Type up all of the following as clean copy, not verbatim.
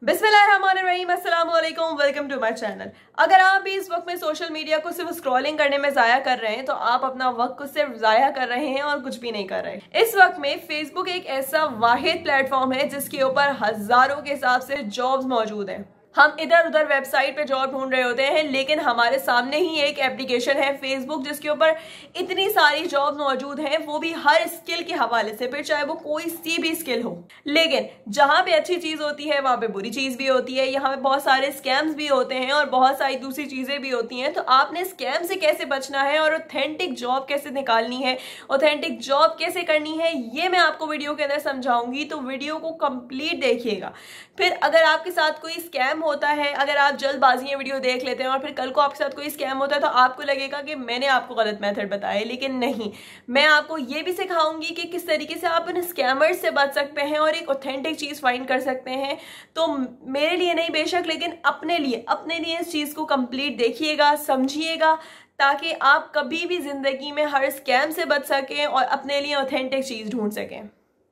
बिस्मिल्लाहिर्रहमानिर्रहीम, अस्सलाम वालेकुम, वेलकम टू माय चैनल। अगर आप भी इस वक्त में सोशल मीडिया को सिर्फ स्क्रॉलिंग करने में ज़ाया कर रहे हैं तो आप अपना वक्त को सिर्फ ज़ाया कर रहे हैं और कुछ भी नहीं कर रहे। इस वक्त में फेसबुक एक ऐसा वाहिद प्लेटफॉर्म है जिसके ऊपर हजारों के हिसाब से जॉब्स मौजूद हैं। हम इधर उधर वेबसाइट पे जॉब ढूंढ रहे होते हैं, लेकिन हमारे सामने ही एक एप्लीकेशन है फेसबुक जिसके ऊपर इतनी सारी जॉब मौजूद हैं, वो भी हर स्किल के हवाले से, फिर चाहे वो कोई सी भी स्किल हो। लेकिन जहां पे अच्छी चीज होती है वहां पे बुरी चीज भी होती है, यहाँ पे बहुत सारे स्कैम्स भी होते हैं और बहुत सारी दूसरी चीजें भी होती हैं। तो आपने स्कैम से कैसे बचना है और ऑथेंटिक जॉब कैसे निकालनी है, ऑथेंटिक जॉब कैसे करनी है, ये मैं आपको वीडियो के अंदर समझाऊंगी। तो वीडियो को कंप्लीट देखिएगा। फिर अगर आपके साथ कोई स्कैम होता है, अगर आप जल्दबाजी में वीडियो देख लेते हैं और फिर कल को आपके साथ कोई स्कैम होता है तो आपको लगेगा कि मैंने आपको गलत मेथड बताया, लेकिन नहीं, मैं आपको ये भी सिखाऊंगी कि किस तरीके से आप इन स्कैमर्स से बच सकते हैं और एक ऑथेंटिक चीज फाइंड कर सकते हैं। तो मेरे लिए नहीं बेशक, लेकिन अपने लिए इस चीज को कंप्लीट देखिएगा, समझिएगा, ताकि आप कभी भी जिंदगी में हर स्कैम से बच सकें और अपने लिए ऑथेंटिक चीज ढूंढ सकें।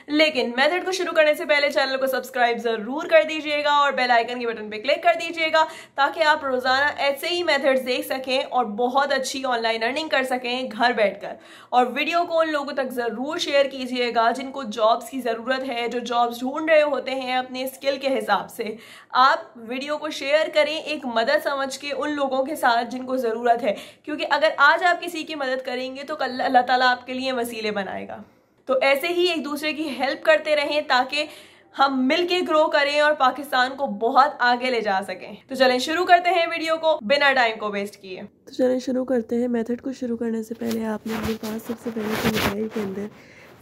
लेकिन मेथड को शुरू करने से पहले चैनल को सब्सक्राइब जरूर कर दीजिएगा और बेल आइकन के बटन पे क्लिक कर दीजिएगा, ताकि आप रोजाना ऐसे ही मेथड्स देख सकें और बहुत अच्छी ऑनलाइन अर्निंग कर सकें घर बैठकर। और वीडियो को उन लोगों तक जरूर शेयर कीजिएगा जिनको जॉब्स की जरूरत है, जो जॉब्स ढूंढ रहे होते हैं अपने स्किल के हिसाब से। आप वीडियो को शेयर करें एक मदद समझ के उन लोगों के साथ जिनको जरूरत है, क्योंकि अगर आज आप किसी की मदद करेंगे तो कल अल्लाह ताला आपके लिए वसीले बनाएगा। तो ऐसे ही एक दूसरे की हेल्प करते रहें ताकि हम मिलके ग्रो करें और पाकिस्तान को बहुत आगे ले जा सकें। तो चलें शुरू करते हैं वीडियो को बिना टाइम को वेस्ट किए। तो चलें शुरू करते हैं। मेथड को शुरू करने से पहले आपने अपने पास सबसे पहले तो मोबाइल के अंदर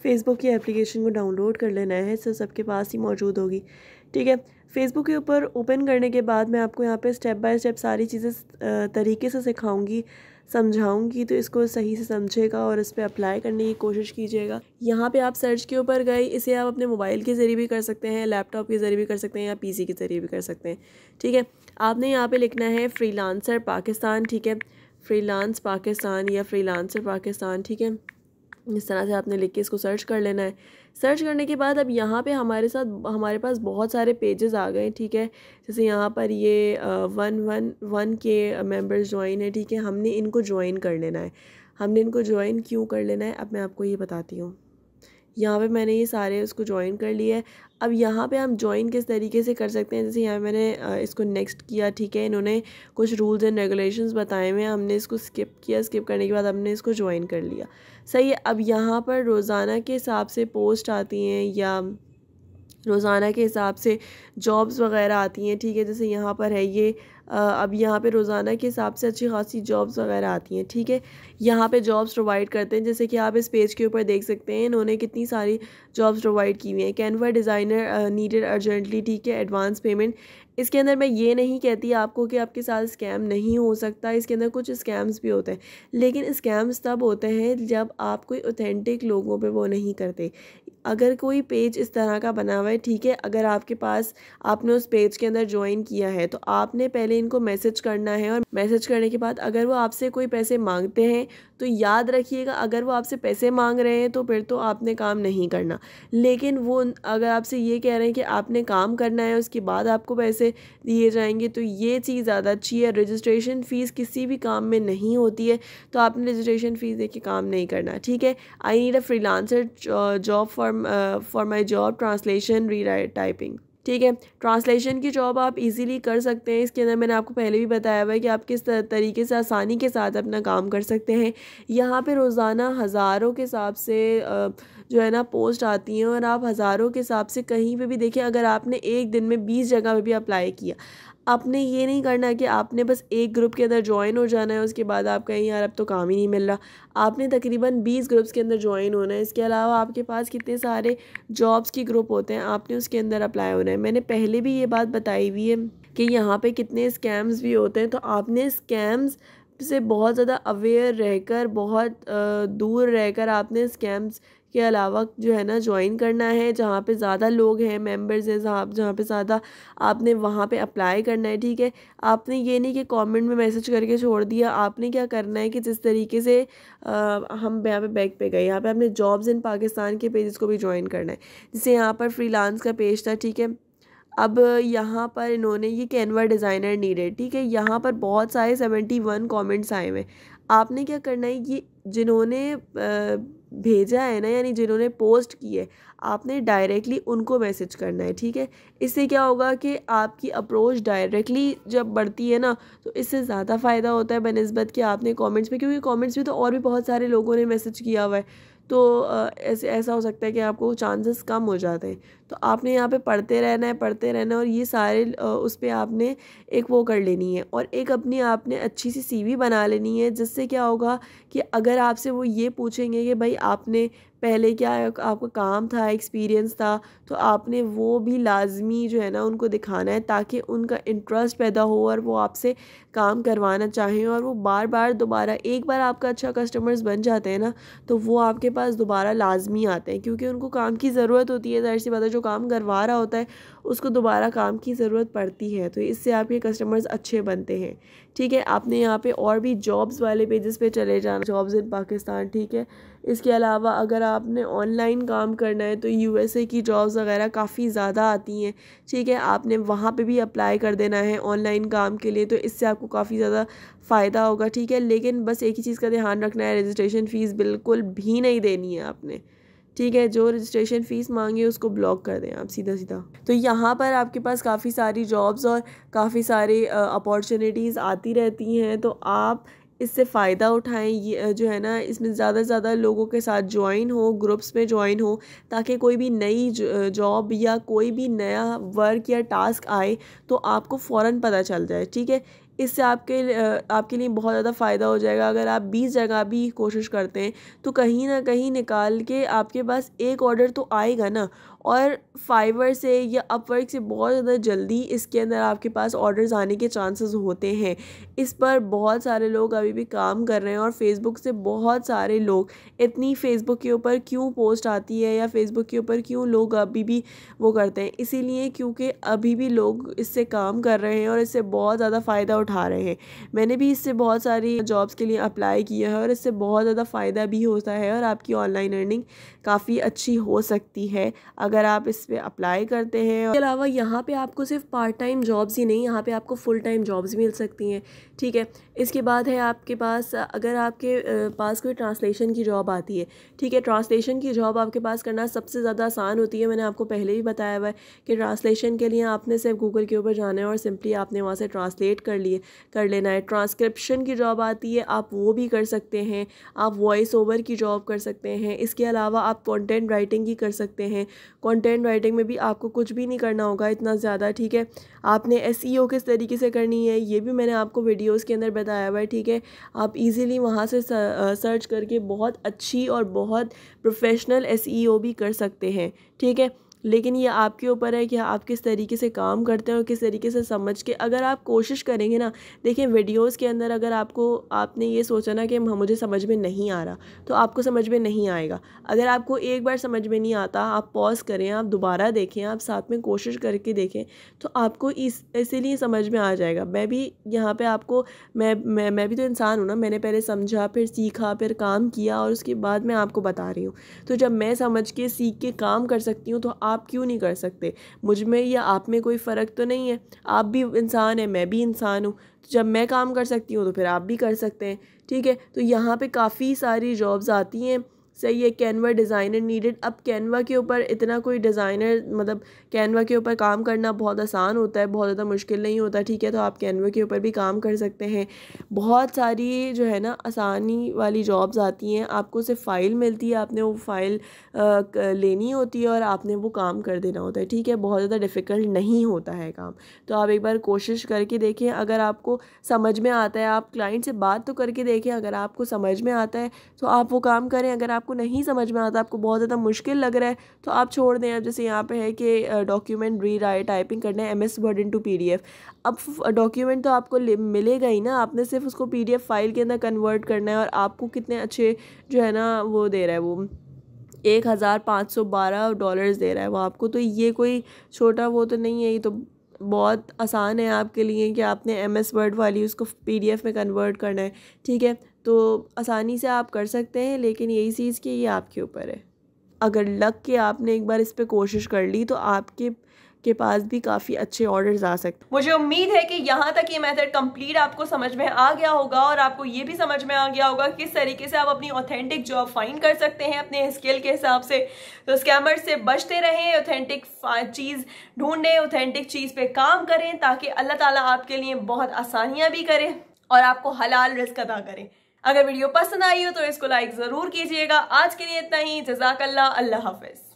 फेसबुक की एप्लीकेशन को डाउनलोड कर लेना है। इससे सबके पास ही मौजूद होगी, ठीक है। फेसबुक के ऊपर ओपन करने के बाद मैं आपको यहाँ पे स्टेप बाय स्टेप सारी चीज़ें तरीके से सिखाऊंगी, समझाऊंगी, तो इसको सही से समझेगा और इस पर अप्लाई करने की कोशिश कीजिएगा। यहाँ पे आप सर्च के ऊपर गए, इसे आप अपने मोबाइल के ज़रिए भी कर सकते हैं, लैपटॉप के ज़रिए भी कर सकते हैं या पीसी के ज़रिए भी कर सकते हैं, ठीक है। आपने यहाँ पे लिखना है फ्रीलांसर पाकिस्तान, ठीक है, फ्रीलांस पाकिस्तान या फ्रीलांसर पाकिस्तान, ठीक है। इस तरह से आपने लिख के इसको सर्च कर लेना है। सर्च करने के बाद अब यहाँ पे हमारे पास बहुत सारे पेजेस आ गए, ठीक है। जैसे यहाँ पर ये 111 के मेंबर्स ज्वाइन है, ठीक है। हमने इनको ज्वाइन कर लेना है। हमने इनको ज्वाइन क्यों कर लेना है अब मैं आपको ये बताती हूँ। यहाँ पे मैंने ये सारे उसको ज्वाइन कर लिया है। अब यहाँ पे हम ज्वाइन किस तरीके से कर सकते हैं, जैसे यहाँ मैंने इसको नेक्स्ट किया, ठीक है। इन्होंने कुछ रूल्स एंड रेगुलेशंस बताए हुए हैं, हमने इसको स्किप किया। स्किप करने के बाद हमने इसको ज्वाइन कर लिया, सही है। अब यहाँ पर रोज़ाना के हिसाब से पोस्ट आती हैं या रोज़ाना के हिसाब से जॉब्स वगैरह आती हैं, ठीक है। जैसे यहाँ पर है ये अब यहाँ पे रोज़ाना के हिसाब से अच्छी खासी जॉब्स वगैरह आती हैं, ठीक है। यहाँ पे जॉब्स प्रोवाइड करते हैं, जैसे कि आप इस पेज के ऊपर देख सकते हैं इन्होंने कितनी सारी जॉब्स प्रोवाइड की हुई हैं। कैनवा डिज़ाइनर नीडेड अर्जेंटली, ठीक है, एडवांस पेमेंट। इसके अंदर मैं ये नहीं कहती आपको कि आपके साथ स्कैम नहीं हो सकता, इसके अंदर कुछ स्कैम्स भी होते हैं, लेकिन स्कैम्स तब होते हैं जब आप कोई ऑथेंटिक लोगों पे वो नहीं करते। अगर कोई पेज इस तरह का बना हुआ है, ठीक है, अगर आपके पास आपने उस पेज के अंदर ज्वाइन किया है तो आपने पहले इनको मैसेज करना है, और मैसेज करने के बाद अगर वो आपसे कोई पैसे मांगते हैं तो याद रखिएगा, अगर वो आपसे पैसे मांग रहे हैं तो फिर तो आपने काम नहीं करना। लेकिन वो अगर आपसे ये कह रहे हैं कि आपने काम करना है उसके बाद आपको पैसे दिए जाएंगे, तो ये चीज़ ज़्यादा अच्छी है। रजिस्ट्रेशन फ़ीस किसी भी काम में नहीं होती है, तो आपने रजिस्ट्रेशन फ़ीस दे के काम नहीं करना, ठीक है। I need a freelancer job for my job translation rewrite typing, ठीक है। ट्रांसलेशन की जॉब आप इजीली कर सकते हैं। इसके अंदर मैंने आपको पहले भी बताया हुआ है कि आप किस तरीके से आसानी के साथ अपना काम कर सकते हैं। यहाँ पे रोज़ाना हज़ारों के हिसाब से जो है ना पोस्ट आती हैं, और आप हज़ारों के हिसाब से कहीं पे भी देखिए, अगर आपने एक दिन में 20 जगह पे भी अप्लाई किया, आपने ये नहीं करना कि आपने बस एक ग्रुप के अंदर ज्वाइन हो जाना है, उसके बाद आप कहीं यार अब तो काम ही नहीं मिल रहा। आपने तकरीबन 20 ग्रुप्स के अंदर ज्वाइन होना है। इसके अलावा आपके पास कितने सारे जॉब्स के ग्रुप होते हैं, आपने उसके अंदर अप्लाई होना है। मैंने पहले भी ये बात बताई हुई है कि यहाँ पे कितने स्कैम्स भी होते हैं, तो आपने स्कैम्स से बहुत ज़्यादा अवेयर रहकर, बहुत दूर रहकर आपने स्कैम्स के अलावा जो है ना ज्वाइन करना है। जहाँ पे ज़्यादा लोग हैं, मेंबर्स हैं, जहाँ पे ज़्यादा, आपने वहाँ पे अप्लाई करना है, ठीक है। आपने ये नहीं कि कमेंट में मैसेज करके छोड़ दिया। आपने क्या करना है कि जिस तरीके से हम यहाँ पे बैक पे गए, यहाँ पे आपने जॉब्स इन पाकिस्तान के पेजेस को भी ज्वाइन करना है। जैसे यहाँ पर फ्रीलांस का पेज था, ठीक है। अब यहाँ पर इन्होंने ये कैनवा डिज़ाइनर नीडेड, ठीक है, यहाँ पर बहुत सारे 71 कमेंट्स आए हुए। आपने क्या करना है, ये जिन्होंने भेजा है ना, यानी जिन्होंने पोस्ट की है, आपने डायरेक्टली उनको मैसेज करना है, ठीक है। इससे क्या होगा कि आपकी अप्रोच डायरेक्टली जब बढ़ती है ना, तो इससे ज़्यादा फ़ायदा होता है बनिस्बत कि आपने कमेंट्स में, क्योंकि कमेंट्स में तो और भी बहुत सारे लोगों ने मैसेज किया हुआ है, तो ऐसा हो सकता है कि आपको चांसेस कम हो जाते हैं। तो आपने यहाँ पे पढ़ते रहना है और ये सारे उस पर आपने एक वो कर लेनी है, और एक अपनी आपने अच्छी सी CV बना लेनी है, जिससे क्या होगा कि अगर आपसे वो ये पूछेंगे कि भाई आपने पहले क्या आपका काम था, एक्सपीरियंस था, तो आपने वो भी लाजमी जो है ना उनको दिखाना है, ताकि उनका इंटरेस्ट पैदा हो और वो आपसे काम करवाना चाहें, और वो बार बार दोबारा, एक बार आपका अच्छा कस्टमर्स बन जाते हैं ना, तो वो आपके पास दोबारा लाजमी आते हैं, क्योंकि उनको काम की ज़रूरत होती है। ज़ाहिर सी बात है, जो काम करवा रहा होता है उसको दोबारा काम की ज़रूरत पड़ती है, तो इससे आपके कस्टमर्स अच्छे बनते हैं, ठीक है। आपने यहाँ पे और भी जॉब्स वाले पेजेस पे चले जाना, जॉब्स इन पाकिस्तान, ठीक है। इसके अलावा अगर आपने ऑनलाइन काम करना है तो USA की जॉब्स वगैरह काफ़ी ज़्यादा आती हैं, ठीक है। आपने वहाँ पे भी अप्लाई कर देना है ऑनलाइन काम के लिए, तो इससे आपको काफ़ी ज़्यादा फ़ायदा होगा, ठीक है। लेकिन बस एक ही चीज़ का ध्यान रखना है, रजिस्ट्रेशन फ़ीस बिल्कुल भी नहीं देनी है आपने, ठीक है। जो रजिस्ट्रेशन फ़ीस मांगे उसको ब्लॉक कर दें आप सीधा सीधा। तो यहाँ पर आपके पास काफ़ी सारी जॉब्स और काफ़ी सारी अपॉर्चुनिटीज़ आती रहती हैं, तो आप इससे फ़ायदा उठाएं। ये जो है ना, इसमें ज़्यादा से ज़्यादा लोगों के साथ ज्वाइन हो, ग्रुप्स में ज्वाइन हो, ताकि कोई भी नई जॉब या कोई भी नया वर्क या टास्क आए तो आपको फ़ौरन पता चल जाए, ठीक है। इससे आपके लिए बहुत ज़्यादा फ़ायदा हो जाएगा। अगर आप 20 जगह भी कोशिश करते हैं तो कहीं ना कहीं निकाल के आपके पास एक ऑर्डर तो आएगा ना, और फाइवर से या अपवर्क से बहुत ज़्यादा जल्दी इसके अंदर आपके पास ऑर्डर्स आने के चांसेस होते हैं। इस पर बहुत सारे लोग अभी भी काम कर रहे हैं, और फेसबुक से बहुत सारे लोग, इतनी फेसबुक के ऊपर क्यों पोस्ट आती है या फेसबुक के ऊपर क्यों लोग अभी भी वो करते हैं, इसीलिए क्योंकि अभी भी लोग इससे काम कर रहे हैं और इससे बहुत ज़्यादा फ़ायदा उठा रहे हैं। मैंने भी इससे बहुत सारी जॉब्स के लिए अप्लाई किया है और इससे बहुत ज़्यादा फ़ायदा भी होता है, और आपकी ऑनलाइन अर्निंग काफ़ी अच्छी हो सकती है अगर आप इस पर अप्लाई करते हैं। इसके अलावा यहाँ पे आपको सिर्फ पार्ट टाइम जॉब्स ही नहीं, यहाँ पे आपको फुल टाइम जॉब्स मिल सकती हैं, ठीक है। इसके बाद है आपके पास, अगर आपके पास कोई ट्रांसलेशन की जॉब आती है, ठीक है, ट्रांसलेशन की जॉब आपके पास करना सबसे ज़्यादा आसान होती है। मैंने आपको पहले ही बताया हुआ है कि ट्रांसलेशन के लिए आपने सिर्फ गूगल के ऊपर जाना है और सिंपली आपने वहाँ से ट्रांसलेट कर लेना है। ट्रांसक्रिप्शन की जॉब आती है, आप वो भी कर सकते हैं। आप वॉइस ओवर की जॉब कर सकते हैं। इसके अलावा आप कंटेंट राइटिंग की कर सकते हैं। कंटेंट राइटिंग में भी आपको कुछ भी नहीं करना होगा इतना ज़्यादा, ठीक है। आपने SEO किस तरीके से करनी है ये भी मैंने आपको वीडियोस के अंदर बताया हुआ है, ठीक है। आप इजीली वहाँ से सर्च करके बहुत अच्छी और बहुत प्रोफेशनल SEO भी कर सकते हैं, ठीक है। लेकिन ये आपके ऊपर है कि आप किस तरीके से काम करते हैं और किस तरीके से समझ के, अगर आप कोशिश करेंगे ना, देखिए वीडियोस के अंदर अगर आपने ये सोचा ना कि मुझे समझ में नहीं आ रहा, तो आपको समझ में नहीं आएगा। अगर आपको एक बार समझ में नहीं आता, आप पॉज करें, आप दोबारा देखें, आप साथ में कोशिश करके देखें, तो आपको इसीलिए समझ में आ जाएगा। मैं भी यहाँ पे आपको मैं भी तो इंसान हूँ ना, मैंने पहले समझा, फिर सीखा, फिर काम किया, और उसके बाद मैं आपको बता रही हूँ। तो जब मैं समझ के सीख के काम कर सकती हूँ, तो आप क्यों नहीं कर सकते? मुझ में या आप में कोई फ़र्क तो नहीं है। आप भी इंसान हैं, मैं भी इंसान हूँ। तो जब मैं काम कर सकती हूँ तो फिर आप भी कर सकते हैं, ठीक है। तो यहाँ पे काफ़ी सारी जॉब्स आती हैं, सही है। Canva designer needed. अब कैनवा के ऊपर इतना कोई डिज़ाइनर, मतलब कैनवा के ऊपर काम करना बहुत आसान होता है, बहुत ज़्यादा मुश्किल नहीं होता, ठीक है। तो आप कैनवा के ऊपर भी काम कर सकते हैं। बहुत सारी जो है ना आसानी वाली जॉब्स आती हैं, आपको सिर्फ फ़ाइल मिलती है, आपने वो फ़ाइल लेनी होती है और आपने वो काम कर देना होता है, ठीक है। बहुत ज़्यादा डिफ़िकल्ट नहीं होता है काम। तो आप एक बार कोशिश करके देखें, अगर आपको समझ में आता है, आप क्लाइंट से बात तो करके देखें, अगर आपको समझ में आता है तो आप वो काम करें। अगर आपको नहीं समझ में आता, आपको बहुत ज़्यादा मुश्किल लग रहा है, तो आप छोड़ दें। अब जैसे यहाँ पे है कि डॉक्यूमेंट रीराइट टाइपिंग करना है MS वर्ड इनटू PDF। अब डॉक्यूमेंट तो आपको मिलेगा ही ना, आपने सिर्फ उसको PDF फाइल के अंदर कन्वर्ट करना है, और आपको कितने अच्छे जो है ना वो दे रहा है, वो $1512 दे रहा है वो आपको। तो ये कोई छोटा वो तो नहीं है, ये तो बहुत आसान है आपके लिए कि आपने MS वर्ड वाली उसको PDF में कन्वर्ट करना है, ठीक है। तो आसानी से आप कर सकते हैं, लेकिन यही चीज़ कि ये आपके ऊपर है। अगर लग के आपने एक बार इस पर कोशिश कर ली, तो आपके के पास भी काफ़ी अच्छे ऑर्डर्स आ सकते हैं। मुझे उम्मीद है कि यहाँ तक ये मेथड कंप्लीट आपको समझ में आ गया होगा और आपको ये भी समझ में आ गया होगा किस तरीके से आप अपनी ऑथेंटिक जॉब फाइंड कर सकते हैं अपने स्किल के हिसाब से। तो स्कैमर से बचते रहें, ऑथेंटिक चीज़ ढूंढें, ऑथेंटिक चीज़ पे काम करें ताकि अल्लाह ताला आपके लिए बहुत आसानियाँ भी करे और आपको हलाल रिस्क अदा करें। अगर वीडियो पसंद आई हो तो इसको लाइक ज़रूर कीजिएगा। आज के लिए इतना ही। जज़ाकल्लाह। अल्लाह हाफ़िज़।